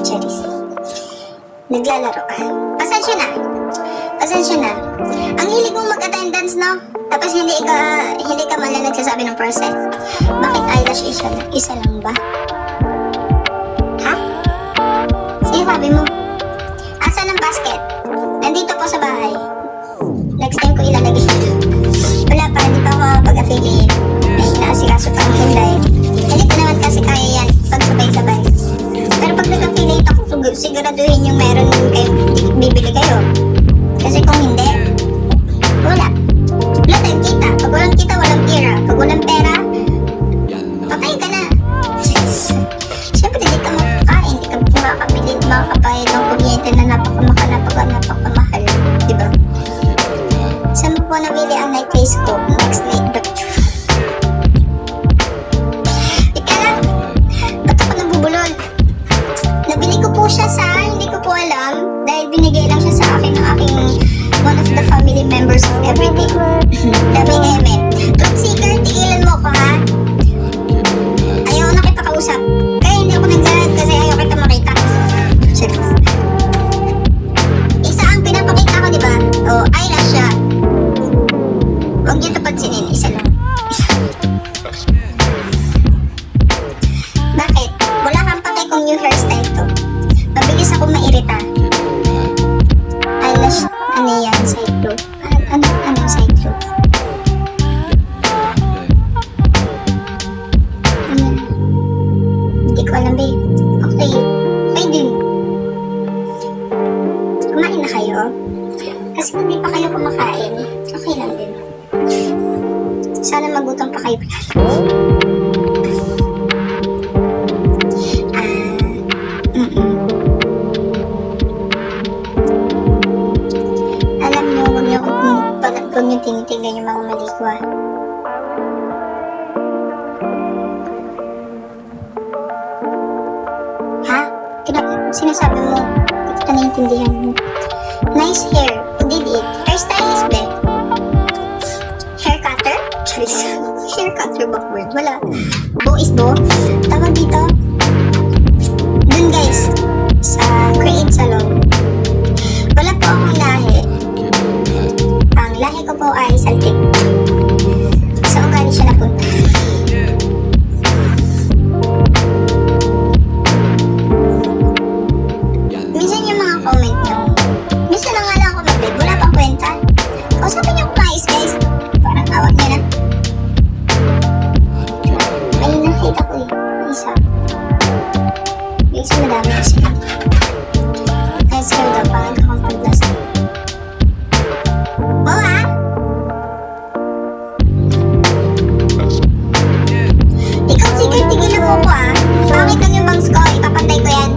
Charis. Naglalaro ka. Pasensya na. Pasensya na. Ang hilig mong mag-attendance, no? Tapos hindi ka man lang nagsasabi ng percent. Bakit eyelash isa lang ba? Ha? Sinasabi mo? Asan ang basket? Nandito po sa bahay. Next time ko ilalagay dito. Wala pa, hindi pa ako pag-affiliate. May inaasikaso pa ang Hyundai. Hindi ko naman kasi kaya yan pag sabay-sabay. Pero pag nag-affiliate ako, siguraduhin yung meron kayo, bibili kayo. Kasi kung hindi, wala. Wala tayong kita. Pag walang kita, walang tira. Pag walang pera, patay ka na. Siyempre, hindi ka makakain. Hindi ka makakapayad ng kuryente na napakamahal. Diba? Saan mo po nabili ang night face ko? Next night breakthrough. Ika lang. Ba't ako nabubulol? Nabili ko po siya sa, hindi ko po alam. Dahil binigay lang siya sa akin ng aking one of the family members of everything. Sabi nga Eme, truth seeker, tigilan mo ko ha? Ayaw na kita kausap. Kaya hindi ako naglalat kasi ayaw kita makita. Isa ang pinapakita ko, diba? O, eyelash siya. Huwag niyo tapansinin, isa lang. Bakit? Wala kang pake kung new hairstyle to. Mabilis ako mairita. Eyelash, ano yan? Side loop. Ano side loop? Hindi ko alam, babe. Okay. Pwede. Kumain na kayo? Kasi kung di pa kayo kumakain, okay lang din. Sana magutom pa kayo. Alam nyo, huwag nyo tinitignan yung mga mali ko ah. Ha? Sinasabi mo, hindi kita naiintindihan mo. Nice hair. Who did it? Hairstylist ba? Hair cutter? Charis. Hair cutter ba word? Wala. Bo is bo. Tawag dito. Dun guys. Sa Create Salon. Wala po akong lahi. Ang lahi ko po ay saltik. Sa ugali siya napunta. Minsan yung mga comment nyo. Minsan na nga lang ako mag-live. Wala pang kwenta. Kausapin niyo kung maayos guys. Parang tawag niya na. Ayun na, nakita ko eh. Isa. Yung isa madami kasi. Guys, kayo daw, pangal ka kang paglas. Oo ha? Ikaw sige, tigilan mo ko ah. Pangit lang yung bangs ko, ipapantay ko yan.